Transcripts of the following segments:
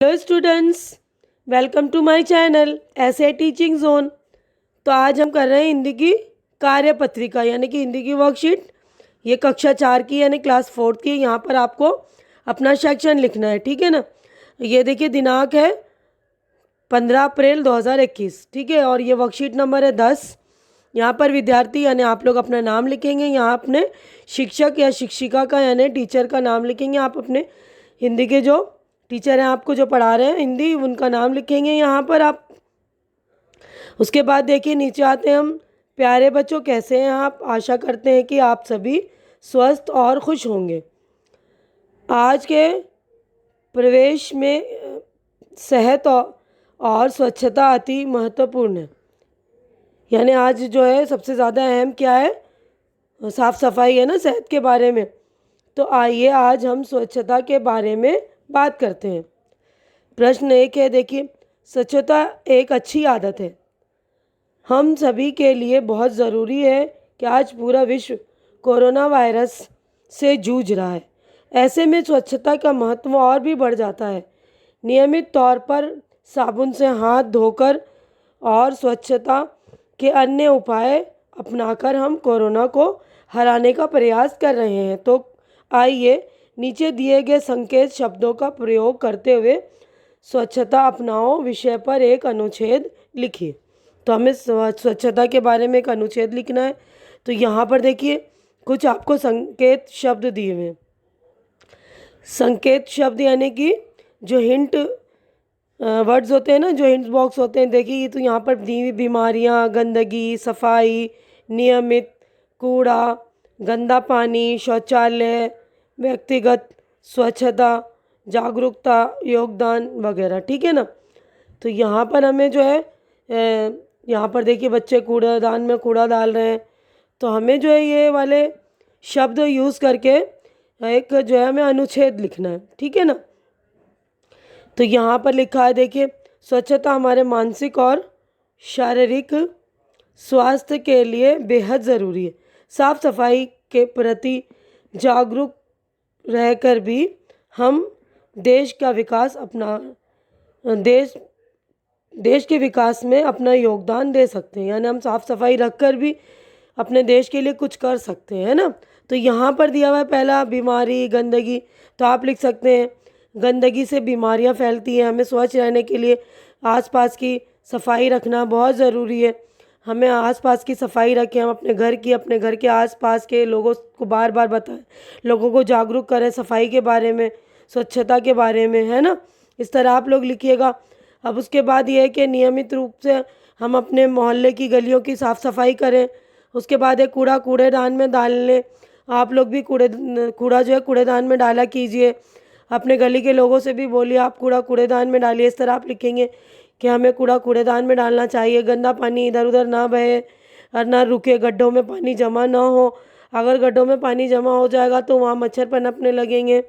Hello students, welcome to my channel ace teaching zone. तो आज हम कर रहे हैं हिंदी की कार्यपत्रिका यानी कि हिंदी की वर्कशीट। ये कक्षा 4 की यानी क्लास 4 की। यहाँ पर आपको अपना सेक्शन लिखना है, ठीक है ना। ये देखिए, दिनांक है 15 अप्रैल 2021, ठीक है। और ये वर्कशीट नंबर है 10। यहाँ पर विद्यार्थी यानी आप लोग अपना नाम लिखेंगे। यहाँ अपने शिक्षक या शिक्षिका का यानी टीचर का नाम लिखेंगे। आप अपने हिंदी के जो टीचर हैं आपको जो पढ़ा रहे हैं हिंदी, उनका नाम लिखेंगे यहाँ पर आप। उसके बाद देखिए नीचे आते हैं हम। प्यारे बच्चों, कैसे हैं आप? आशा करते हैं कि आप सभी स्वस्थ और खुश होंगे। आज के प्रवेश में सेहत और स्वच्छता अति महत्वपूर्ण है। यानी आज जो है सबसे ज़्यादा अहम क्या है? साफ सफाई है ना, सेहत के बारे में। तो आइए आज हम स्वच्छता के बारे में बात करते हैं। प्रश्न 1 है, देखिए, स्वच्छता एक अच्छी आदत है। हम सभी के लिए बहुत ज़रूरी है कि आज पूरा विश्व कोरोना वायरस से जूझ रहा है। ऐसे में स्वच्छता का महत्व और भी बढ़ जाता है। नियमित तौर पर साबुन से हाथ धोकर और स्वच्छता के अन्य उपाय अपनाकर हम कोरोना को हराने का प्रयास कर रहे हैं। तो आइए नीचे दिए गए संकेत शब्दों का प्रयोग करते हुए स्वच्छता अपनाओ विषय पर एक अनुच्छेद लिखिए। तो हमें स्वच्छता के बारे में एक अनुच्छेद लिखना है। तो यहाँ पर देखिए कुछ आपको संकेत शब्द दिए हुए हैं। संकेत शब्द यानी कि जो हिंट वर्ड्स होते हैं ना, जो हिंट बॉक्स होते हैं, देखिए तो यहाँ पर दी हुई बीमारियाँ, गंदगी, सफाई, नियमित, कूड़ा, गंदा पानी, शौचालय, व्यक्तिगत स्वच्छता, जागरूकता, योगदान वगैरह, ठीक है ना। तो यहाँ पर हमें जो है यहाँ पर देखिए बच्चे कूड़ादान में कूड़ा डाल रहे हैं। तो हमें जो है ये वाले शब्द यूज़ करके एक जो है हमें अनुच्छेद लिखना है, ठीक है ना। तो यहाँ पर लिखा है, देखिए, स्वच्छता हमारे मानसिक और शारीरिक स्वास्थ्य के लिए बेहद ज़रूरी है। साफ सफाई के प्रति जागरूक रहकर भी हम देश का विकास अपना देश देश के विकास में अपना योगदान दे सकते हैं। यानी हम साफ सफाई रखकर भी अपने देश के लिए कुछ कर सकते हैं, है ना। तो यहाँ पर दिया हुआ है पहला, बीमारी, गंदगी। तो आप लिख सकते हैं गंदगी से बीमारियाँ फैलती हैं। हमें स्वच्छ रहने के लिए आसपास की सफाई रखना बहुत ज़रूरी है। हमें आसपास की सफाई रखें, हम अपने घर की, अपने घर के आसपास के लोगों को बार बार बताएं, लोगों को जागरूक करें सफाई के बारे में, स्वच्छता के बारे में, है ना। इस तरह आप लोग लिखिएगा। अब उसके बाद ये है कि नियमित रूप से हम अपने मोहल्ले की गलियों की साफ़ सफाई करें। उसके बाद एक कूड़ेदान में डालने, आप लोग भी कूड़ा जो है कूड़ेदान में डाला कीजिए। अपने गली के लोगों से भी बोलिए आप कूड़ेदान में डालिए। इस तरह आप लिखेंगे कि हमें कूड़ेदान में डालना चाहिए। गंदा पानी इधर उधर ना बहे और ना रुके, गड्ढों में पानी जमा ना हो। अगर गड्ढों में पानी जमा हो जाएगा तो वहाँ मच्छर पनपने लगेंगे,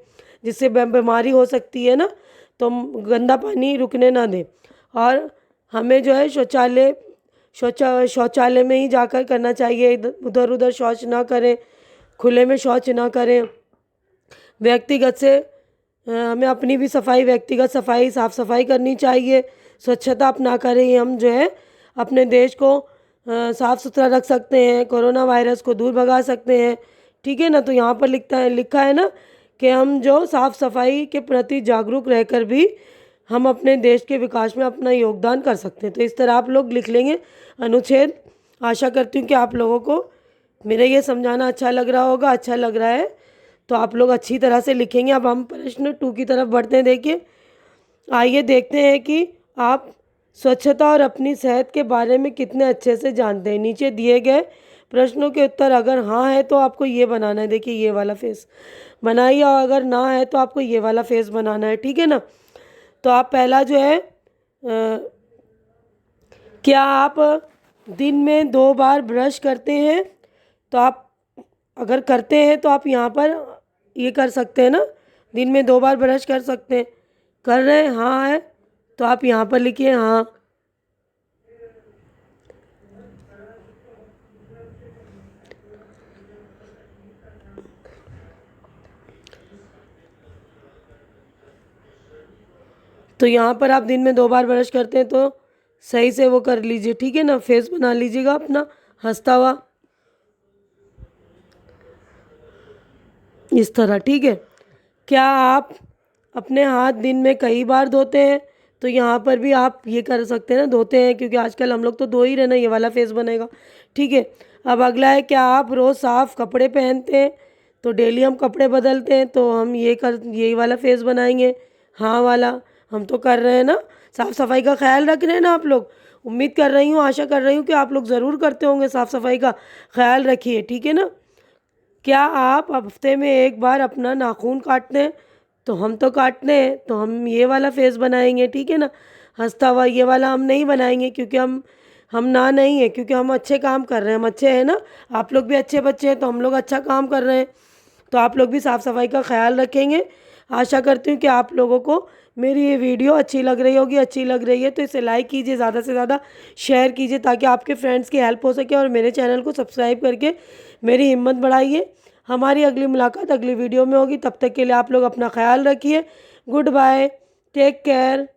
जिससे बीमारी हो सकती है ना। तो गंदा पानी रुकने ना दें। और हमें जो है शौचालय में ही जाकर करना चाहिए, उधर उधर शौच ना करें, खुले में शौच ना करें। व्यक्तिगत से हमें अपनी भी सफाई, व्यक्तिगत सफाई, साफ़ सफाई करनी चाहिए। स्वच्छता अपना कर ही हम जो है अपने देश को साफ़ सुथरा रख सकते हैं, कोरोना वायरस को दूर भगा सकते हैं, ठीक है ना। तो यहाँ पर लिखा है ना कि हम जो साफ़ सफाई के प्रति जागरूक रहकर भी हम अपने देश के विकास में अपना योगदान कर सकते हैं। तो इस तरह आप लोग लिख लेंगे अनुच्छेद। आशा करती हूँ कि आप लोगों को मेरा ये समझाना अच्छा लग रहा होगा। अच्छा लग रहा है तो आप लोग अच्छी तरह से लिखेंगे। अब हम प्रश्न 2 की तरफ बढ़ते हैं। देखिए, आइए देखते हैं कि आप स्वच्छता और अपनी सेहत के बारे में कितने अच्छे से जानते हैं। नीचे दिए गए प्रश्नों के उत्तर अगर हाँ है तो आपको ये बनाना है। देखिए, ये वाला फेस बनाइए, और अगर ना है तो आपको ये वाला फेस बनाना है, ठीक है ना। तो आप पहला जो है क्या आप दिन में 2 बार ब्रश करते हैं? तो आप अगर करते हैं तो आप यहाँ पर ये कर सकते हैं ना, दिन में 2 बार ब्रश कर सकते हैं। कर रहे हैं? हाँ है तो आप यहाँ पर लिखिए हाँ। तो यहाँ पर आप दिन में 2 बार ब्रश करते हैं तो सही से वो कर लीजिए, ठीक है ना। फेस बना लीजिएगा अपना हंसता हुआ इस तरह, ठीक है। क्या आप अपने हाथ दिन में कई बार धोते हैं? तो यहाँ पर भी आप ये कर सकते हैं ना, धोते हैं, क्योंकि आजकल हम लोग तो धो ही रहे ना, ये वाला फेस बनेगा, ठीक है। अब अगला है, क्या आप रोज़ साफ़ कपड़े पहनते हैं? तो डेली हम कपड़े बदलते हैं तो हम यही वाला फेस बनाएंगे, हाँ वाला। हम तो कर रहे हैं ना, साफ़ सफाई का ख्याल रख रहे हैं ना आप लोग। उम्मीद कर रही हूँ, आशा कर रही हूँ कि आप लोग ज़रूर करते होंगे, साफ़ सफाई का ख्याल रखिए, ठीक है ना। क्या आप हफ्ते में 1 बार अपना नाखून काटते हैं? तो हम तो काटते हैं, तो हम ये वाला फेस बनाएंगे, ठीक है ना, हंसता हुआ। ये वाला हम नहीं बनाएंगे क्योंकि हम ना नहीं है, क्योंकि हम अच्छे काम कर रहे हैं, हम अच्छे हैं ना। आप लोग भी अच्छे बच्चे हैं तो हम लोग अच्छा काम कर रहे हैं, तो आप लोग भी साफ़ सफाई का ख्याल रखेंगे। आशा करती हूँ कि आप लोगों को मेरी ये वीडियो अच्छी लग रही होगी। अच्छी लग रही है तो इसे लाइक कीजिए, ज़्यादा से ज़्यादा शेयर कीजिए, ताकि आपके फ्रेंड्स की हेल्प हो सके, और मेरे चैनल को सब्सक्राइब करके मेरी हिम्मत बढ़ाइए। हमारी अगली मुलाकात अगली वीडियो में होगी, तब तक के लिए आप लोग अपना ख्याल रखिए। Good bye, take care.